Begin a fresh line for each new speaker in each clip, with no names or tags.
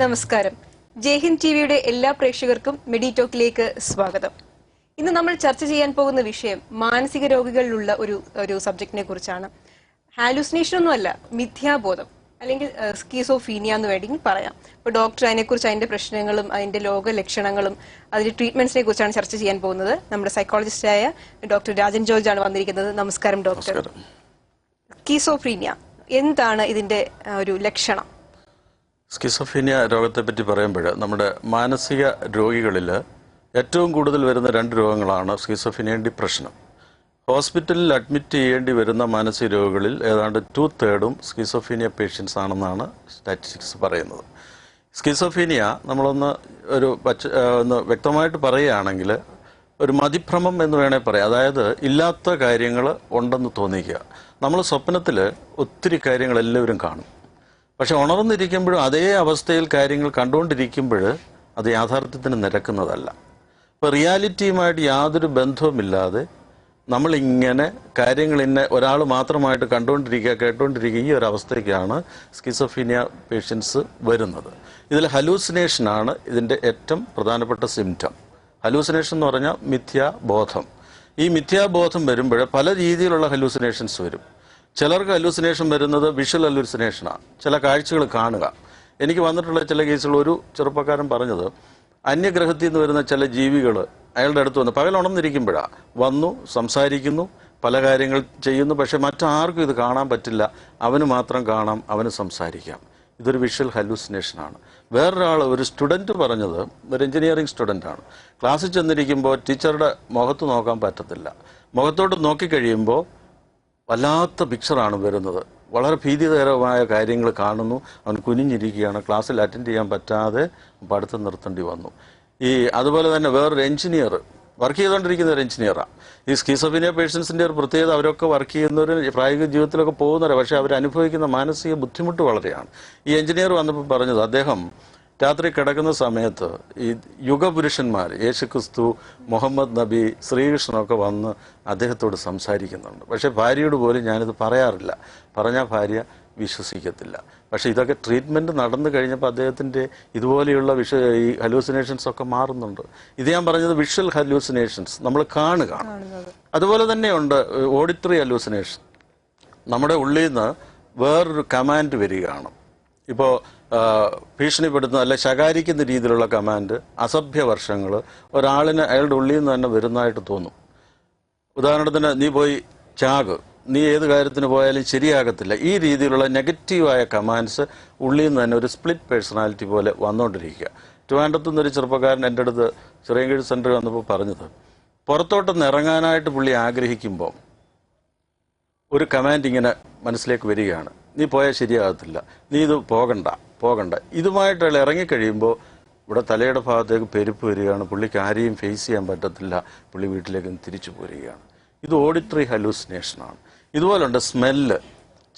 നമസ്കാരം. ജയ്ഹിന്ദ് ടിവിയുടെ എല്ലാ പ്രേക്ഷകർക്കും മെഡിടോക്കിലേക്ക് സ്വാഗതം. ഇന്ന് നമ്മൾ ചർച്ച ചെയ്യാൻ പോകുന്ന വിഷയം മാനസിക രോഗികളിലുള്ള ഒരു സബ്ജക്റ്റിനെ കുറിച്ചാണ്. ഹാലൂസിനേഷൻ ഒന്നുമല്ല, മിഥ്യാബോധം അല്ലെങ്കിൽ സ്കീസോഫീനിയ എന്ന് വേണമെങ്കിൽ പറയാം. ഇപ്പോൾ ഡോക്ടർ അതിനെക്കുറിച്ച് അതിന്റെ പ്രശ്നങ്ങളും അതിന്റെ രോഗലക്ഷണങ്ങളും അതിന്റെ ട്രീറ്റ്മെന്റ്സിനെ കുറിച്ചാണ് ചർച്ച ചെയ്യാൻ പോകുന്നത്. നമ്മുടെ സൈക്കോളജിസ്റ്റായ ഡോക്ടർ രാജൻ ജോർജ് ആണ് വന്നിരിക്കുന്നത്. നമസ്കാരം ഡോക്ടർ. സ്കീസോഫ്രീനിയ എന്താണ് ഇതിന്റെ ഒരു ലക്ഷണം?
സ്കിസോഫീനിയ രോഗത്തെപ്പറ്റി പറയുമ്പോൾ നമ്മുടെ മാനസിക രോഗികളിൽ ഏറ്റവും കൂടുതൽ വരുന്ന രണ്ട് രോഗങ്ങളാണ് സ്കിസോഫീനിയയും ഡിപ്രഷനും. ഹോസ്പിറ്റലിൽ അഡ്മിറ്റ് ചെയ്യേണ്ടി വരുന്ന മാനസിക രോഗികളിൽ ഏതാണ്ട് 2/3 സ്കിസോഫീനിയ പേഷ്യൻസ് ആണെന്നാണ് സ്റ്റാറ്റിസ്റ്റിക്സ് പറയുന്നത്. സ്കിസോഫീനിയ നമ്മളൊന്ന് ഒന്ന് വ്യക്തമായിട്ട് പറയുകയാണെങ്കിൽ ഒരു മതിഭ്രമം എന്ന് വേണേൽ പറയാം. അതായത് ഇല്ലാത്ത കാര്യങ്ങൾ ഉണ്ടെന്ന് തോന്നിക്കുക. നമ്മൾ സ്വപ്നത്തിൽ ഒത്തിരി കാര്യങ്ങൾ എല്ലാവരും കാണും, പക്ഷെ ഉണർന്നിരിക്കുമ്പോഴും അതേ അവസ്ഥയിൽ കാര്യങ്ങൾ കണ്ടുകൊണ്ടിരിക്കുമ്പോൾ അത് യാഥാർത്ഥ്യത്തിന് നിരക്കുന്നതല്ല. ഇപ്പോൾ റിയാലിറ്റിയുമായിട്ട് യാതൊരു ബന്ധവുമില്ലാതെ നമ്മളിങ്ങനെ കാര്യങ്ങൾ ഒരാൾ മാത്രമായിട്ട് കേട്ടുകൊണ്ടിരിക്കുക ഈ ഒരു അവസ്ഥയ്ക്കാണ് സ്കിസോഫീനിയ പേഷ്യൻസ് വരുന്നത്. ഇതിൽ ഹലൂസിനേഷനാണ് ഇതിൻ്റെ ഏറ്റവും പ്രധാനപ്പെട്ട സിംറ്റം. ഹലൂസിനേഷൻ എന്ന് പറഞ്ഞാൽ മിഥ്യാബോധം. ഈ മിഥ്യാബോധം വരുമ്പോൾ പല രീതിയിലുള്ള ഹലൂസിനേഷൻസ് വരും. ചിലർക്ക് ഹലൂസിനേഷൻ വരുന്നത് വിഷ്വൽ ഹലൂസിനേഷനാണ്, ചില കാഴ്ചകൾ കാണുക. എനിക്ക് വന്നിട്ടുള്ള ചില കേസുകൾ, ഒരു ചെറുപ്പക്കാരൻ പറഞ്ഞത് അന്യഗ്രഹത്തിൽ നിന്ന് വരുന്ന ചില ജീവികൾ അയാളുടെ അടുത്ത് വന്ന് പകൽ ഉണർന്നിരിക്കുമ്പോഴാണ് വന്നു സംസാരിക്കുന്നു, പല കാര്യങ്ങൾ ചെയ്യുന്നു, പക്ഷെ മറ്റാർക്കും ഇത് കാണാൻ പറ്റില്ല, അവന് മാത്രം കാണാം, അവന് സംസാരിക്കാം. ഇതൊരു വിഷ്വൽ ഹലൂസിനേഷനാണ്. വേറൊരാൾ, ഒരു സ്റ്റുഡൻറ്റ് പറഞ്ഞത്, ഒരു എഞ്ചിനീയറിംഗ് സ്റ്റുഡൻ്റാണ്, ക്ലാസ്സിൽ ചെന്നിരിക്കുമ്പോൾ ടീച്ചറുടെ മുഖത്ത് നോക്കാൻ പറ്റത്തില്ല, മുഖത്തോട്ട് നോക്കിക്കഴിയുമ്പോൾ വല്ലാത്ത പിക്ചറാണ് വരുന്നത്, വളരെ ഭീതികരമായ കാര്യങ്ങൾ കാണുന്നു, അവൻ കുനിഞ്ഞിരിക്കുകയാണ്, ക്ലാസ്സിൽ അറ്റൻഡ് ചെയ്യാൻ പറ്റാതെ പഠിത്തം നിർത്തേണ്ടി വന്നു. അതുപോലെ തന്നെ വേറൊരു എഞ്ചിനീയർ, വർക്ക് ചെയ്തുകൊണ്ടിരിക്കുന്ന ഒരു എഞ്ചിനീയറാണ്. ഈ സ്കിസോഫീനിയ പേഷ്യൻസിൻ്റെ ഒരു പ്രത്യേകത, അവരൊക്കെ വർക്ക് ചെയ്യുന്നവർ പ്രായോഗിക ജീവിതത്തിലൊക്കെ പോകുന്നവരാണ്, പക്ഷേ അവരനുഭവിക്കുന്ന മാനസിക ബുദ്ധിമുട്ട് വളരെയാണ്. ഈ എഞ്ചിനീയർ വന്നപ്പോൾ പറഞ്ഞത്, അദ്ദേഹം രാത്രി കിടക്കുന്ന സമയത്ത് ഈ യുഗപുരുഷന്മാർ യേശുക്രിസ്തു, മുഹമ്മദ് നബി, ശ്രീകൃഷ്ണനൊക്കെ വന്ന് അദ്ദേഹത്തോട് സംസാരിക്കുന്നുണ്ട്. പക്ഷേ ഭാര്യയോട് പോലും ഞാനിത് പറയാറില്ല, പറഞ്ഞാൽ ഭാര്യ വിശ്വസിക്കത്തില്ല. പക്ഷേ ഇതൊക്കെ ട്രീറ്റ്മെൻറ്റ് നടന്നു കഴിഞ്ഞപ്പോൾ അദ്ദേഹത്തിൻ്റെ ഇതുപോലെയുള്ള ഈ ഹലൂസിനേഷൻസ് ഒക്കെ മാറുന്നുണ്ട്. ഇത് ഞാൻ പറഞ്ഞത് വിഷ്വൽ ഹലൂസിനേഷൻസ്, നമ്മൾ കാണുക. അതുപോലെ തന്നെയുണ്ട് ഓഡിറ്ററി ഹലൂസിനേഷൻ. നമ്മുടെ ഉള്ളിൽ നിന്ന് വേറൊരു കമാൻഡ് വരികയാണ്. ഇപ്പോൾ ഭീഷണിപ്പെടുത്തുന്ന അല്ലെ ശകാരിക്കുന്ന രീതിയിലുള്ള കമാൻഡ്, അസഭ്യവർഷങ്ങൾ ഒരാളിന് അയാളുടെ ഉള്ളിൽ നിന്ന് തന്നെ വരുന്നതായിട്ട് തോന്നും. ഉദാഹരണത്തിന്, നീ പോയി ചാക്, നീ ഏത് കാര്യത്തിന് പോയാലും ശരിയാകത്തില്ല, ഈ രീതിയിലുള്ള നെഗറ്റീവായ കമാൻഡ്സ് ഉള്ളിൽ നിന്ന് തന്നെ ഒരു സ്പ്ലിറ്റ് പേഴ്സണാലിറ്റി പോലെ വന്നുകൊണ്ടിരിക്കുക. ട്രിവാൻഡ്രത്തു നിന്നൊരു ചെറുപ്പക്കാരൻ എൻ്റെ അടുത്ത് ചിറയൻകീഴ് സെൻറ്ററിൽ വന്നപ്പോൾ പറഞ്ഞത്, പുറത്തോട്ടൊന്ന് ഇറങ്ങാനായിട്ട് പുള്ളി ആഗ്രഹിക്കുമ്പോൾ ഒരു കമാൻഡ് ഇങ്ങനെ മനസ്സിലേക്ക് വരികയാണ്, നീ പോയാൽ ശരിയാകത്തില്ല, നീ ഇത് പോകണ്ട. ഇതുമായിട്ട് അയാൾ ഇറങ്ങിക്കഴിയുമ്പോൾ ഇവിടെ തലയുടെ ഭാഗത്തേക്ക് പെരുപ്പ് വരികയാണ്, പുള്ളിക്ക് ആരെയും ഫേസ് ചെയ്യാൻ പറ്റത്തില്ല, പുള്ളി വീട്ടിലേക്ക് തിരിച്ചു പോരുകയാണ്. ഇത് ഓഡിറ്ററി ഹലൂസിനേഷനാണ്. ഇതുപോലുണ്ട് സ്മെല്ല്.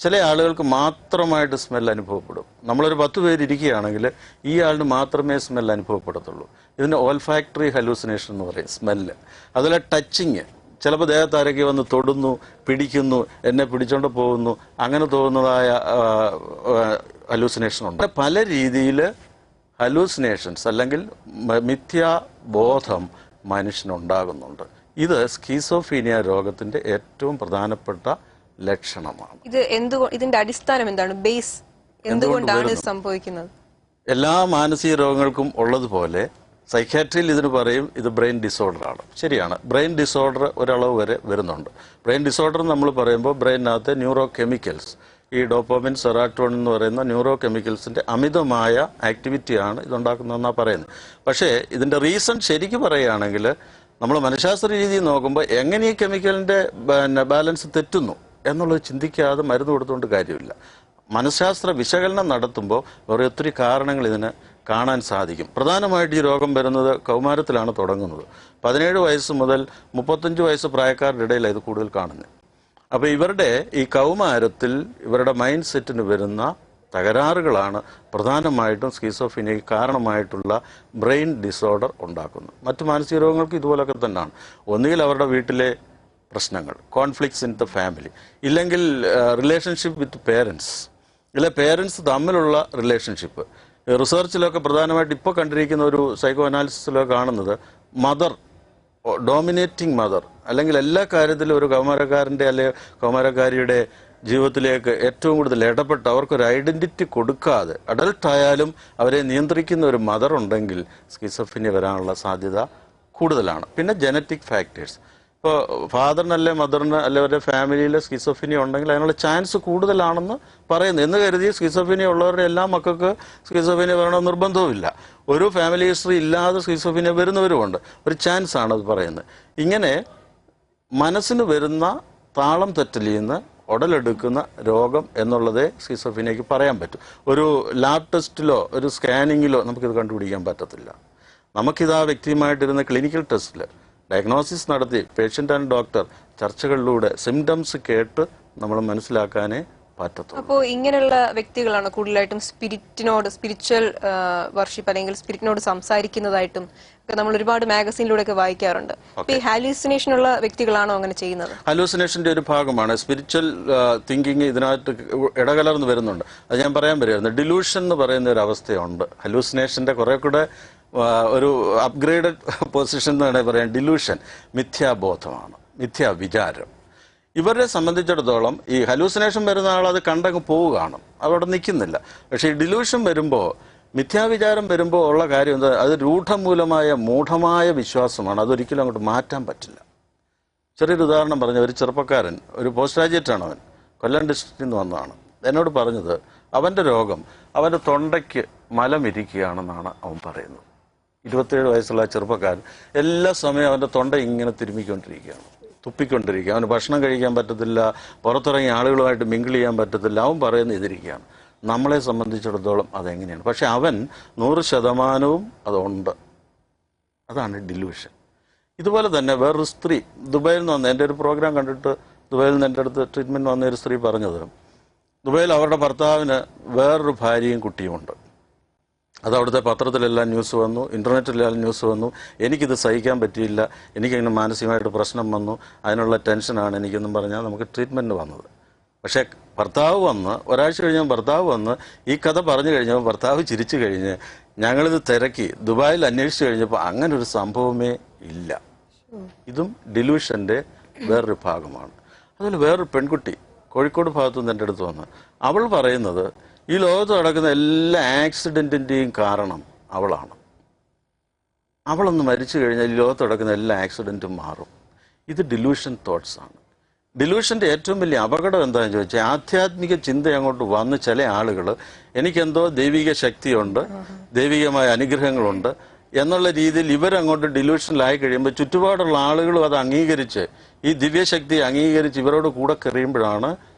ചില ആളുകൾക്ക് മാത്രമായിട്ട് സ്മെല്ല് അനുഭവപ്പെടും. നമ്മളൊരു 10 പേരിരിക്കുകയാണെങ്കിൽ ഈ ആളിന് മാത്രമേ സ്മെല്ല് അനുഭവപ്പെടത്തുള്ളൂ. ഇതിന് ഓൾഫാക്ടറി ഹലൂസിനേഷൻ എന്ന് പറയും, സ്മെല്ല്. അതുപോലെ ടച്ചിങ്, ചിലപ്പോൾ ദേഹത്താരൊക്കെ വന്ന് തൊടുന്നു, പിടിക്കുന്നു, എന്നെ പിടിച്ചോണ്ട് പോകുന്നു, അങ്ങനെ തോന്നുന്നതായ ഹലൂസിനേഷൻ ഉണ്ട്. പല രീതിയിൽ ഹലൂസിനേഷൻസ് അല്ലെങ്കിൽ മിഥ്യാബോധം മനുഷ്യനുണ്ടാകുന്നുണ്ട്. ഇത് സ്കിസോഫീനിയ രോഗത്തിന്റെ ഏറ്റവും പ്രധാനപ്പെട്ട ലക്ഷണമാണ്.
ഇതിന്റെ അടിസ്ഥാനം എന്താണ്? ബേസ് എന്തുകൊണ്ടാണ് സംഭവിക്കുന്നത്?
എല്ലാ മാനസിക രോഗങ്ങൾക്കും ഉള്ളതുപോലെ സൈക്യാട്രിയിൽ ഇതിന് പറയും ഇത് ബ്രെയിൻ ഡിസോർഡറാണ്. ശരിയാണ്, ബ്രെയിൻ ഡിസോർഡർ ഒരളവ് വരെ വരുന്നുണ്ട്. ബ്രെയിൻ ഡിസോർഡർ നമ്മൾ പറയുമ്പോൾ ബ്രെയിനകത്തെ ന്യൂറോ കെമിക്കൽസ്, ഈ ഡോപ്പമിൻ, സെറാട്ടോണിൻ എന്ന് പറയുന്ന ന്യൂറോ കെമിക്കൽസിൻ്റെ അമിതമായ ആക്ടിവിറ്റിയാണ് ഇതുണ്ടാക്കുന്നതെന്നാണ് പറയുന്നത്. പക്ഷേ ഇതിൻ്റെ റീസൺ ശരിക്കും പറയുകയാണെങ്കിൽ നമ്മൾ മനഃശാസ്ത്ര രീതിയിൽ നോക്കുമ്പോൾ എങ്ങനെ ഈ കെമിക്കലിൻ്റെ ബാലൻസ് തെറ്റുന്നു എന്നുള്ളത് ചിന്തിക്കാതെ മരുന്ന് കൊടുത്തുകൊണ്ട് കാര്യമില്ല. മനഃശാസ്ത്ര വിശകലനം നടത്തുമ്പോൾ വേറെ ഒത്തിരി കാരണങ്ങൾ ഇതിന് കാണാൻ സാധിക്കും. പ്രധാനമായിട്ട് ഈ രോഗം വരുന്നത് കൗമാരത്തിലാണ് തുടങ്ങുന്നത്. 17 വയസ്സ് മുതൽ 35 വയസ്സ് പ്രായക്കാരുടെ ഇടയിലാണ് ഇത് കൂടുതൽ കാണുന്നത്. അപ്പോൾ ഇവരുടെ ഈ കൗമാരത്തിൽ ഇവരുടെ മൈൻഡ് സെറ്റിന് വരുന്ന തകരാറുകളാണ് പ്രധാനമായിട്ടും സ്കിസോഫീനിയയ്ക്ക് കാരണമായിട്ടുള്ള ബ്രെയിൻ ഡിസോർഡർ ഉണ്ടാക്കുന്നത്. മറ്റു മാനസിക രോഗങ്ങൾക്ക് ഇതുപോലൊക്കെ തന്നെയാണ്. ഒന്നുകിൽ അവരുടെ വീട്ടിലെ പ്രശ്നങ്ങൾ, കോൺഫ്ലിക്ട്സ് ഇൻ ദ ഫാമിലി, ഇല്ലെങ്കിൽ റിലേഷൻഷിപ്പ് വിത്ത് പേരൻസ്, ഇല്ല പേരൻസ് തമ്മിലുള്ള റിലേഷൻഷിപ്പ്. റിസർച്ചിലൊക്കെ പ്രധാനമായിട്ട് ഇപ്പോൾ കണ്ടിരിക്കുന്ന ഒരു സൈക്കോ അനാലിസിസിലൊക്കെ കാണുന്നത് മദർ, ഡോമിനേറ്റിംഗ് മദർ, അല്ലെങ്കിൽ എല്ലാ കാര്യത്തിലും ഒരു കൗമാരക്കാരൻ്റെ അല്ലെങ്കിൽ കൗമാരക്കാരിയുടെ ജീവിതത്തിലേക്ക് ഏറ്റവും കൂടുതൽ ഇടപെട്ട് അവർക്കൊരു ഐഡന്റിറ്റി കൊടുക്കാതെ അഡൽട്ടായാലും അവരെ നിയന്ത്രിക്കുന്ന ഒരു മദർ ഉണ്ടെങ്കിൽ സ്കിസോഫ്രീനിയ വരാനുള്ള സാധ്യത കൂടുതലാണ്. പിന്നെ ജനറ്റിക് ഫാക്ടേഴ്സ്, ഇപ്പോൾ ഫാദറിനല്ലേ മദറിന് അല്ലെ അവരുടെ ഫാമിലിയിൽ സ്കിസോഫ്രീനിയ ഉണ്ടെങ്കിൽ അതിനുള്ള ചാൻസ് കൂടുതലാണെന്ന് പറയുന്നു. എന്ന് കരുതി സ്കിസോഫ്രീനിയ ഉള്ളവരുടെ എല്ലാ മക്കൾക്ക് സ്കിസോഫ്രീനിയ വരണമെന്ന് നിർബന്ധവുമില്ല. ഒരു ഫാമിലി ഹിസ്റ്ററി ഇല്ലാതെ സ്കിസോഫ്രീനിയ വരുന്നവരുമുണ്ട്. ഒരു ചാൻസ് ആണ് അത് പറയുന്നത്. ഇങ്ങനെ മനസ്സിന് വരുന്ന താളം തെറ്റലിന്ന് ഉടലെടുക്കുന്ന രോഗം എന്നുള്ളതേ സ്കിസോഫ്രീനിയയ്ക്ക് പറയാൻ പറ്റും. ഒരു ലാബ് ടെസ്റ്റിലോ ഒരു സ്കാനിങ്ങിലോ നമുക്കിത് കണ്ടുപിടിക്കാൻ പറ്റത്തില്ല. നമുക്കിത് ആ വ്യക്തിയുമായിട്ടിരുന്ന ക്ലിനിക്കൽ ടെസ്റ്റിൽ ഡയഗ്നോസിസ് നടത്തി പേഷ്യൻ്റ് ആൻഡ് ഡോക്ടർ ചർച്ചകളിലൂടെ സിംറ്റംസ് കേട്ട് നമ്മൾ മനസ്സിലാക്കാനേ പറ്റത്തുള്ളൂ.
അപ്പോൾ ഇങ്ങനെയുള്ള വ്യക്തികളാണ് കൂടുതലായിട്ടും സ്പിരിച്വൽ വർഷിപ്പ് അല്ലെങ്കിൽ സ്പിരിറ്റിനോട് സംസാരിക്കുന്നതായിട്ടും ഒക്കെ നമ്മൾ ഒരുപാട് മാഗസീനിലൂടെ ഒക്കെ വായിക്കാറുണ്ട്. അപ്പൊ ഈ ഹാലൂസിനേഷൻ ഉള്ള വ്യക്തികളാണോ അങ്ങനെ ചെയ്യുന്നത്?
ഹാലൂസിനേഷന്റെ ഒരു ഭാഗമാണ് സ്പിരിച്വൽ തിങ്കിങ്, ഇതിനകത്ത് ഇടകലർന്ന് വരുന്നുണ്ട്. അത് ഞാൻ പറയാൻ വരുമായിരുന്നു. ഡിലൂഷൻ എന്ന് പറയുന്ന ഒരു അവസ്ഥയുണ്ട്. ഹലൂസിനേഷന്റെ കുറെ കൂടെ ഒരു അപ്ഗ്രേഡഡ് പൊസിഷൻ എന്നാണ് പറയാൻ. ഡിലൂഷൻ മിഥ്യാബോധമാണ്, മിഥ്യാവിചാരം. ഇവരെ സംബന്ധിച്ചിടത്തോളം ഈ ഹലൂസിനേഷൻ വരുന്ന ആൾ അത് കണ്ടങ്ങ് പോവുകയാണ്, അവിടെ നിൽക്കുന്നില്ല. പക്ഷേ ഈ ഡിലൂഷൻ വരുമ്പോൾ, മിഥ്യാവിചാരം വരുമ്പോൾ ഉള്ള കാര്യം എന്താ, അത് മൂഢമായ വിശ്വാസമാണ്. അതൊരിക്കലും അങ്ങോട്ട് മാറ്റാൻ പറ്റില്ല. ചെറിയൊരു ഉദാഹരണം പറഞ്ഞ ഒരു ചെറുപ്പക്കാരൻ, ഒരു പോസ്റ്റ് ഗ്രാജുവേറ്റാണ് അവൻ, കൊല്ലം ഡിസ്ട്രിക്റ്റിൽ നിന്ന് വന്നതാണ്. എന്നോട് പറഞ്ഞത് അവൻ്റെ രോഗം അവൻ്റെ തൊണ്ടയ്ക്ക് മലമിരിക്കുകയാണെന്നാണ് അവൻ പറയുന്നത്. 27 വയസ്സുള്ള ചെറുപ്പക്കാരൻ എല്ലാ സമയവും അവൻ്റെ തൊണ്ട ഇങ്ങനെ തിരുമ്മിക്കൊണ്ടിരിക്കുകയാണ്, തുപ്പിക്കൊണ്ടിരിക്കുക. അവന് ഭക്ഷണം കഴിക്കാൻ പറ്റത്തില്ല, പുറത്തിറങ്ങി ആളുകളുമായിട്ട് മിങ്കിൾ ചെയ്യാൻ പറ്റത്തില്ല. അവൻ പറയുന്ന ഇതിരിക്കുകയാണ്. നമ്മളെ സംബന്ധിച്ചിടത്തോളം അതെങ്ങനെയാണ്? പക്ഷെ അവൻ 100% അതുണ്ട്. അതാണ് ഡിലൂഷൻ. ഇതുപോലെ തന്നെ വേറൊരു സ്ത്രീ ദുബായിൽ നിന്ന് വന്ന, എൻ്റെ ഒരു പ്രോഗ്രാം കണ്ടിട്ട് ദുബായിൽ നിന്ന് എൻ്റെ അടുത്ത് ട്രീറ്റ്മെൻറ്റ് വന്ന ഒരു സ്ത്രീ പറഞ്ഞത്, ദുബായിൽ അവരുടെ ഭർത്താവിന് വേറൊരു ഭാര്യയും കുട്ടിയുമുണ്ട്. അത് അവിടുത്തെ പത്രത്തിലെല്ലാം ന്യൂസ് വന്നു, ഇൻ്റർനെറ്റിലെല്ലാം ന്യൂസ് വന്നു. എനിക്കിത് സഹിക്കാൻ പറ്റിയില്ല, എനിക്കിങ്ങനെ മാനസികമായിട്ട് പ്രശ്നം വന്നു, അതിനുള്ള ടെൻഷനാണ് എനിക്കെന്നും പറഞ്ഞാൽ നമുക്ക് ട്രീറ്റ്മെൻറ്റ് വന്നത്. പക്ഷേ ഭർത്താവ് വന്ന് ഒരാഴ്ച കഴിഞ്ഞപ്പോൾ ഭർത്താവ് വന്ന് ഈ കഥ പറഞ്ഞു കഴിഞ്ഞപ്പോൾ ഭർത്താവ് ചിരിച്ചു കഴിഞ്ഞ് ഞങ്ങളിത് തിരക്കി ദുബായിൽ അന്വേഷിച്ചു കഴിഞ്ഞപ്പോൾ അങ്ങനെ ഒരു സംഭവമേ ഇല്ല. ഇതും ഡിലൂഷൻ്റെ വേറൊരു ഭാഗമാണ്. അതുപോലെ വേറൊരു പെൺകുട്ടി കോഴിക്കോട് ഭാഗത്തുനിന്ന് എൻ്റെ അടുത്ത് വന്ന് അവൾ പറയുന്നത്, ഈ ലോകത്ത് നടക്കുന്ന എല്ലാ ആക്സിഡൻറ്റിൻ്റെയും കാരണം അവളാണ്. അവളൊന്ന് മരിച്ചു കഴിഞ്ഞാൽ ഈ ലോകത്ത് നടക്കുന്ന എല്ലാ ആക്സിഡൻറ്റും മാറും. ഇത് ഡിലൂഷൻ തോട്ട്സ് ആണ്. ഡിലൂഷൻ്റെ ഏറ്റവും വലിയ അപകടം എന്താണെന്ന് ചോദിച്ചാൽ, ആധ്യാത്മിക ചിന്ത അങ്ങോട്ട് വന്ന് ചില ആളുകൾ എനിക്കെന്തോ ദൈവിക ശക്തിയുണ്ട്, ദൈവികമായ അനുഗ്രഹങ്ങളുണ്ട് എന്നുള്ള രീതിയിൽ ഇവരങ്ങോട്ട് ഡിലൂഷനിലായി കഴിയുമ്പോൾ ചുറ്റുപാടുള്ള ആളുകളും അത് അംഗീകരിച്ച്, ഈ ദിവ്യശക്തി അംഗീകരിച്ച് ഇവരോട് കൂടെ കയറിയുമ്പോഴാണ്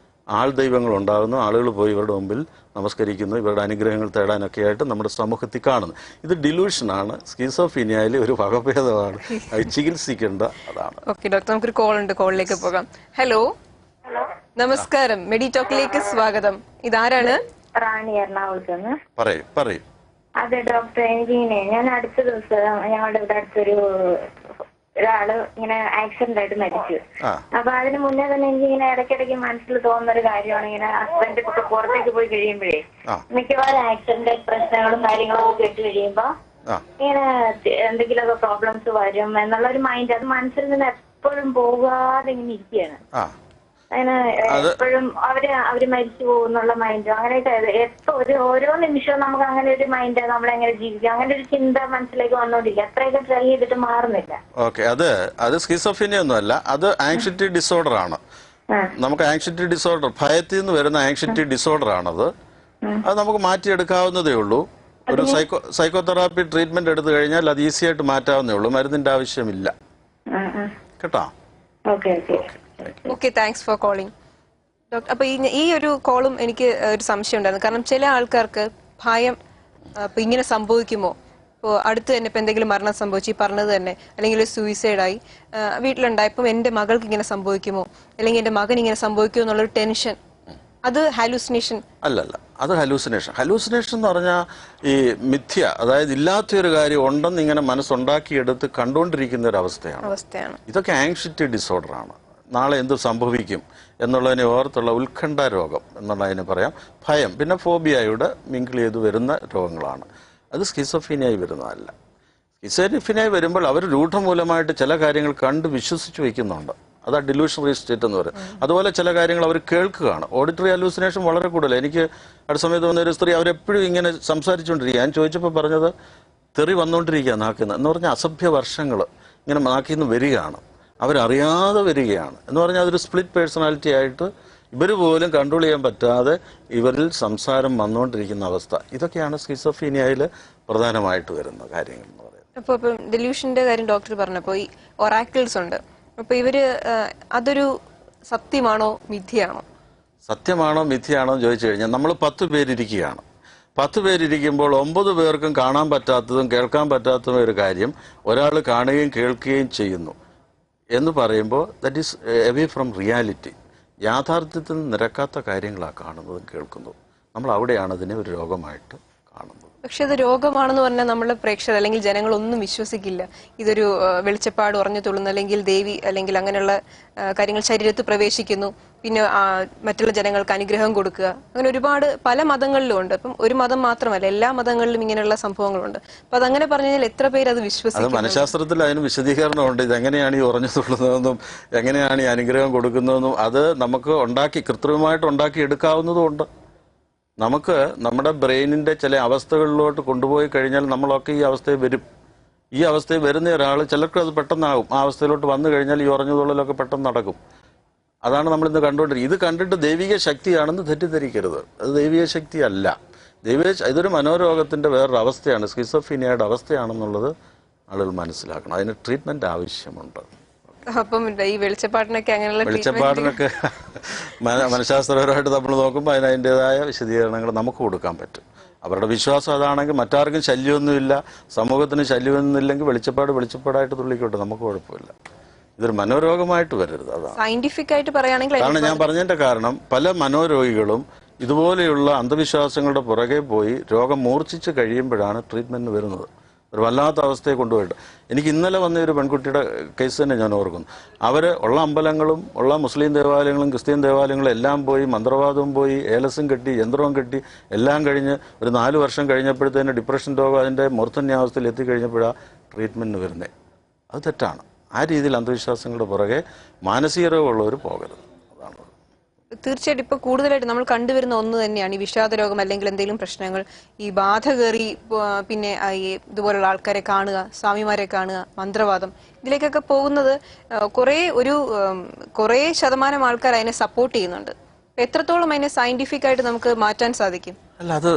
ആൾ ദൈവങ്ങൾ ഉണ്ടാകുന്നു. ആളുകൾ പോയി ഇവരുടെ മുമ്പിൽ നമസ്കരിക്കുന്നു, ഇവരുടെ അനുഗ്രഹങ്ങൾ തേടാനൊക്കെ ആയിട്ട് നമ്മുടെ സമൂഹത്തിൽ കാണുന്നു. ഇത് ഡിലൂഷനാണ്. സ്കിസോഫ്രീനിയയിലെ ഒരു വകഭേദമാണ്. അത് ചികിത്സിക്കേണ്ട അതാണ്.
ഓക്കെ ഡോക്ടർ, നമുക്കൊരു കോൾ ഉണ്ട്, കോളിലേക്ക് പോകാം. ഹലോ, നമസ്കാരം, മെഡിടോക്കിലേക്ക് സ്വാഗതം. ഇതാരാണ്?
റാണി, എറണാകുളത്ത്.
പറയൂ.
അതെ ഡോക്ടർ, എനിക്കിങ്ങനെ ഞാൻ അടുത്ത ദിവസം ഞങ്ങളുടെ ഇവിടെ അടുത്തൊരു ഒരാള് ഇങ്ങനെ ആക്സിഡന്റ് ആയിട്ട് മരിച്ചു. അപ്പൊ അതിന് മുന്നേ തന്നെ എനിക്കിങ്ങനെ ഇടയ്ക്കിടയ്ക്ക് മനസ്സിൽ തോന്നുന്ന ഒരു കാര്യമാണ്, ഇങ്ങനെ ഹസ്ബൻഡ് ഒക്കെ പുറത്തേക്ക് പോയി കഴിയുമ്പോഴേ മിക്കവാറും ആക്സിഡന്റ് പ്രശ്നങ്ങളും കാര്യങ്ങളും ഒക്കെ കേട്ട് കഴിയുമ്പോ ഇങ്ങനെ എന്തെങ്കിലുമൊക്കെ പ്രോബ്ലംസ് വരും എന്നുള്ള ഒരു മൈൻഡ് അത് മനസ്സിൽ നിന്ന് എപ്പോഴും പോകാതെ ഇങ്ങനെ ഇരിക്കുകയാണ്. അങ്ങനെ എപ്പോഴും അവര് മരിച്ചു പോകുന്നുള്ള മൈൻഡ് അങ്ങനെയൊക്കെ ഓരോ നിമിഷവും നമുക്ക് അങ്ങനെ ഒരു മൈൻഡ് നമ്മളെങ്ങനെ ജീവിക്കാം, അങ്ങനെ ഒരു ചിന്ത മനസ്സിലേക്ക് വന്നോണ്ടിരിക്കുക. എത്രയൊക്കെ ട്രൈ ചെയ്തിട്ട് മാറുന്നില്ല.
ഓക്കെ, അത് സ്കിസോഫ്രീനിയ ഒന്നും അല്ല, അത് ആങ്സൈറ്റി ഡിസോർഡർ ആണ്. നമുക്ക് ആങ്സൈറ്റി ഡിസോർഡർ, ഭയത്തിൽ നിന്ന് വരുന്ന ആങ്സൈറ്റി ഡിസോർഡർ ആണത്. അത് നമുക്ക് മാറ്റിയെടുക്കാവുന്നതേ ഉള്ളൂ. ഒരു സൈക്കോതെറാപ്പി ട്രീറ്റ്മെന്റ് എടുത്തു കഴിഞ്ഞാൽ അത് ഈസി ആയിട്ട് മാറ്റാവുന്നേ ഉള്ളൂ. മരുന്നിന്റെ ആവശ്യമില്ല. കേട്ടോ?
Okay, thanks for calling doctor. അപ്പൊ ഈ ഒരു കോളും എനിക്ക് ഒരു സംശയം ഉണ്ടായിരുന്നു. കാരണം ചില ആൾക്കാർക്ക് ഭയം, ഇപ്പൊ ഇങ്ങനെ സംഭവിക്കുമോ, ഇപ്പോൾ അടുത്ത് തന്നെ ഇപ്പൊ എന്തെങ്കിലും മരണം സംഭവിച്ചു, ഈ പറഞ്ഞത് തന്നെ, അല്ലെങ്കിൽ സൂയിസൈഡായി വീട്ടിലുണ്ടായപ്പോൾ എൻ്റെ മകൾക്ക് ഇങ്ങനെ സംഭവിക്കുമോ, അല്ലെങ്കിൽ എൻ്റെ മകൻ ഇങ്ങനെ സംഭവിക്കുമോ എന്നുള്ളൊരു ടെൻഷൻ, അത് ഹാലൂസിനേഷൻ
അല്ലല്ല. അത് ഹലൂസിനേഷൻ എന്ന് പറഞ്ഞാൽ ഈ മിഥ്യ, അതായത് ഇല്ലാത്തൊരു കാര്യം ഉണ്ടെന്ന് ഇങ്ങനെ മനസ്സുണ്ടാക്കിയെടുത്ത് കണ്ടുകൊണ്ടിരിക്കുന്ന ഒരു അവസ്ഥയാണ്. ഇതൊക്കെ ആങ്സൈറ്റി ഡിസോർഡർ ആണ്. നാളെ എന്ത് സംഭവിക്കും എന്നുള്ളതിനെ ഓർത്തുള്ള ഉത്കണ്ഠ രോഗം എന്നുള്ളതിന് പറയാം. ഭയം, പിന്നെ ഫോബിയയുടെ മിങ്കിൾ ചെയ്ത് വരുന്ന രോഗങ്ങളാണ്. അത് സ്കിസോഫീനിയായി വരുന്നതല്ല. സ്കിസോഫീനിയായി വരുമ്പോൾ അവർ രൂഢമൂലമായിട്ട് ചില കാര്യങ്ങൾ കണ്ട് വിശ്വസിച്ച് വയ്ക്കുന്നുണ്ട്. അതാ ഡിലൂഷണറി സ്റ്റേറ്റ് എന്ന് പറയും. അതുപോലെ ചില കാര്യങ്ങൾ അവർ കേൾക്കുകയാണ്. ഓഡിറ്ററി അലൂസിനേഷൻ വളരെ കൂടുതൽ. എനിക്ക് അടുത്ത സമയത്ത് വന്ന ഒരു സ്ത്രീ അവരെപ്പോഴും ഇങ്ങനെ സംസാരിച്ചുകൊണ്ടിരിക്കുക. ഞാൻ ചോദിച്ചപ്പോൾ പറഞ്ഞത് തെറി വന്നുകൊണ്ടിരിക്കുക നാക്കിന്ന് എന്ന് പറഞ്ഞാൽ അസഭ്യ വർഷങ്ങൾ ഇങ്ങനെ നാക്കിൽ നിന്ന് വരികയാണ്, അവരറിയാതെ വരികയാണ് എന്ന് പറഞ്ഞാൽ അതൊരു സ്പ്ലിറ്റ് പേഴ്സണാലിറ്റി ആയിട്ട് ഇവർ പോലും കൺട്രോൾ ചെയ്യാൻ പറ്റാതെ ഇവരിൽ സംസാരം വന്നുകൊണ്ടിരിക്കുന്ന അവസ്ഥ. ഇതൊക്കെയാണ് സ്കിസോഫീനിയയിൽ പ്രധാനമായിട്ട് വരുന്ന കാര്യങ്ങൾ എന്ന് പറയുന്നത്.
അപ്പോൾ ഇപ്പം ഡെലൂഷന്റെ കാര്യം ഡോക്ടർ പറഞ്ഞപ്പോൾ ഈ ഒറാക്കിൾസ് ഉണ്ട്. അപ്പൊ ഇവര് അതൊരു സത്യമാണോ മിഥ്യയാണോ?
സത്യമാണോ മിഥ്യയാണോ എന്ന് ചോദിച്ചു കഴിഞ്ഞാൽ നമ്മൾ 10 പേരിരിക്കുകയാണ്. 10 പേരിരിക്കുമ്പോൾ 9 പേർക്കും കാണാൻ പറ്റാത്തതും കേൾക്കാൻ പറ്റാത്തതും ഒരു കാര്യം ഒരാൾ കാണുകയും കേൾക്കുകയും ചെയ്യുന്നു എന്ന് പറയുമ്പോൾ that is away from reality. യാഥാർത്ഥ്യത്തിൽ നിരക്കാത്ത കാര്യങ്ങളാണ് കാണുന്നതും കേൾക്കുന്നതും. നമ്മൾ അവിടെയാണ് അതിനെ ഒരു രോഗമായിട്ട് കാണുന്നത്.
പക്ഷെ അത് രോഗമാണെന്ന് പറഞ്ഞാൽ നമ്മളെ പ്രേക്ഷകർ അല്ലെങ്കിൽ ജനങ്ങളൊന്നും വിശ്വസിക്കില്ല. ഇതൊരു വെളിച്ചപ്പാട് ഉറഞ്ഞു തുള്ളുന്നു, അല്ലെങ്കിൽ ദേവി അല്ലെങ്കിൽ അങ്ങനെയുള്ള കാര്യങ്ങൾ ശരീരത്തിൽ പ്രവേശിക്കുന്നു, പിന്നെ മറ്റുള്ള ജനങ്ങൾക്ക് അനുഗ്രഹം കൊടുക്കുക, അങ്ങനെ ഒരുപാട് പല മതങ്ങളിലും ഉണ്ട്. അപ്പം ഒരു മതം മാത്രമല്ല, എല്ലാ മതങ്ങളിലും ഇങ്ങനെയുള്ള സംഭവങ്ങളുണ്ട്. അപ്പൊ അതങ്ങനെ പറഞ്ഞു കഴിഞ്ഞാൽ എത്ര പേര് അത് വിശ്വസിക്കും?
അത് മനഃശാസ്ത്രത്തിൽ അതിന് വിശദീകരണമുണ്ട്. ഇതെങ്ങനെയാണ് ഈ ഉറഞ്ഞു തുള്ളുന്നതെന്നും എങ്ങനെയാണ് ഈ അനുഗ്രഹം കൊടുക്കുന്നതെന്നും അത് നമുക്ക് കൃത്രിമമായിട്ട് ഉണ്ടാക്കി എടുക്കാവുന്നതുമുണ്ട്. നമുക്ക് നമ്മുടെ ബ്രെയിനിന്റെ ചില അവസ്ഥകളിലോട്ട് കൊണ്ടുപോയി കഴിഞ്ഞാൽ നമ്മളൊക്കെ ഈ അവസ്ഥയിൽ വരും. ഈ അവസ്ഥയിൽ വരുന്ന ഒരാൾ ചിലർക്ക് അത് പെട്ടെന്നാകും. ആ അവസ്ഥയിലോട്ട് വന്നു കഴിഞ്ഞാൽ ഈ ഉറഞ്ഞുതുള്ളലൊക്കെ പെട്ടെന്ന് നടക്കും. അതാണ് നമ്മളിന്ന് കണ്ടുകൊണ്ടിരിക്കുന്നത്. ഇത് കണ്ടിട്ട് ദൈവിക ശക്തിയാണെന്ന് തെറ്റിദ്ധരിക്കരുത്. അത് ദൈവിക ശക്തി അല്ല. ഇതൊരു മനോരോഗത്തിന്റെ വേറൊരു അവസ്ഥയാണ്, സ്കിസോഫീനിയയുടെ അവസ്ഥയാണെന്നുള്ളത് ആളുകൾ മനസ്സിലാക്കണം. അതിന് ട്രീറ്റ്മെന്റ് ആവശ്യമുണ്ട്.
അപ്പം ഈ വെളിച്ചപ്പാടിനൊക്കെ അങ്ങനെയുള്ള
വെളിച്ചപ്പാടിനൊക്കെ മനഃശാസ്ത്രപരമായിട്ട് നമ്മൾ നോക്കുമ്പോൾ അതിൻ്റെതായ വിശദീകരണങ്ങൾ നമുക്ക് കൊടുക്കാൻ പറ്റും. അവരുടെ വിശ്വാസം അതാണെങ്കിൽ മറ്റാർക്കും ശല്യമൊന്നുമില്ല, സമൂഹത്തിന് ശല്യമൊന്നുമില്ലെങ്കിൽ വെളിച്ചപ്പാടായിട്ട് തുള്ളിക്കോട്ടെ, നമുക്ക് കുഴപ്പമില്ല. ഇതൊരു മനോരോഗമായിട്ട് വരരുത്. അതാണ്
സയന്റിഫിക് ആയിട്ട് പറയുകയാണെങ്കിൽ.
കാരണം ഞാൻ പറഞ്ഞതിന്റെ കാരണം പല മനോരോഗികളും ഇതുപോലെയുള്ള അന്ധവിശ്വാസങ്ങളുടെ പുറകെ പോയി രോഗം മൂർച്ഛിച്ച് കഴിയുമ്പോഴാണ് ട്രീറ്റ്മെന്റിന് വരുന്നത്. ഒരു വല്ലാത്ത അവസ്ഥയെ കൊണ്ടുപോയിട്ട് എനിക്ക് ഇന്നലെ വന്ന ഒരു പെൺകുട്ടിയുടെ കേസ് തന്നെ ഞാൻ ഓർക്കുന്നു. അവർ ഉള്ള അമ്പലങ്ങളും ഉള്ള മുസ്ലിം ദേവാലയങ്ങളും ക്രിസ്ത്യൻ ദേവാലയങ്ങളും എല്ലാം പോയി, മന്ത്രവാദവും പോയി, ഏലസും കെട്ടി, യന്ത്രവും കെട്ടി, എല്ലാം കഴിഞ്ഞ് ഒരു 4 വർഷം കഴിഞ്ഞപ്പോഴത്തേന് ഡിപ്രഷൻ രോഗം അതിൻ്റെ മൂർധന്യാവസ്ഥയിൽ എത്തിക്കഴിഞ്ഞപ്പോഴാണ് ട്രീറ്റ്മെന്റിന് വരുന്നത്. അത് തെറ്റാണ്. ആ രീതിയിൽ അന്ധവിശ്വാസങ്ങളുടെ പുറകെ മാനസിക രോഗമുള്ളവർ പോകരുത്. അതാണ്.
തീർച്ചയായിട്ടും ഇപ്പൊ കൂടുതലായിട്ട് നമ്മൾ കണ്ടുവരുന്ന ഒന്ന് തന്നെയാണ് ഈ വിഷാദ രോഗം അല്ലെങ്കിൽ എന്തെങ്കിലും പ്രശ്നങ്ങൾ, ഈ ബാധ കയറി, പിന്നെ ഈ ഇതുപോലുള്ള ആൾക്കാരെ കാണുക, സ്വാമിമാരെ കാണുക, മന്ത്രവാദം, ഇതിലേക്കൊക്കെ പോകുന്നത് കുറേ ശതമാനം ആൾക്കാർ അതിനെ സപ്പോർട്ട് ചെയ്യുന്നുണ്ട്. എത്രത്തോളം അതിനെ സയന്റിഫിക് ആയിട്ട് നമുക്ക് മാറ്റാൻ സാധിക്കും?
അല്ല, അത്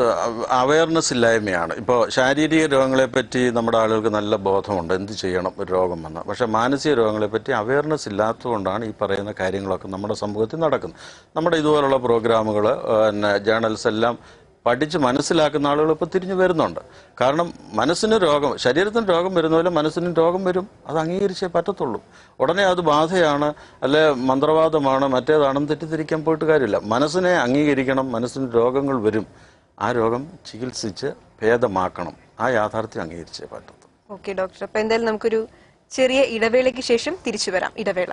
അവയർനെസ് ഇല്ലായ്മയാണ്. ഇപ്പോൾ ശാരീരിക രോഗങ്ങളെപ്പറ്റി നമ്മുടെ ആളുകൾക്ക് നല്ല ബോധമുണ്ട്, എന്ത് ചെയ്യണം ഒരു രോഗം വന്ന്. പക്ഷേ മാനസിക രോഗങ്ങളെപ്പറ്റി അവയർനെസ് ഇല്ലാത്തതുകൊണ്ടാണ് ഈ പറയുന്ന കാര്യങ്ങളൊക്കെ നമ്മുടെ സമൂഹത്തിൽ നടക്കുന്നത്. നമ്മുടെ ഇതുപോലുള്ള പ്രോഗ്രാമുകൾ, പിന്നെ ജേണൽസ് എല്ലാം പഠിച്ച് മനസ്സിലാക്കുന്ന ആളുകൾ ഇപ്പോൾ തിരിഞ്ഞു വരുന്നുണ്ട്. കാരണം മനസ്സിന് രോഗം, ശരീരത്തിന് രോഗം വരുന്ന പോലെ മനസ്സിനും രോഗം വരും. അത് അംഗീകരിച്ചേ പറ്റത്തുള്ളൂ. ഉടനെ അത് ബാധയാണ്, അല്ലെ മന്ത്രവാദമാണ്, മറ്റേതാണെന്ന് തെറ്റിദ്ധരിക്കാൻ പോയിട്ട് കാര്യമില്ല. മനസ്സിനെ അംഗീകരിക്കണം. മനസ്സിന് രോഗങ്ങൾ വരും. ആ രോഗം ചികിത്സിച്ച് ഭേദമാക്കണം. ആ യാഥാർത്ഥ്യം അംഗീകരിച്ചേ പറ്റത്തുള്ളൂ.
ഓക്കെ ഡോക്ടർ, അപ്പൊ എന്തായാലും നമുക്കൊരു ചെറിയ ഇടവേളയ്ക്ക് ശേഷം തിരിച്ചു വരാം. ഇടവേള.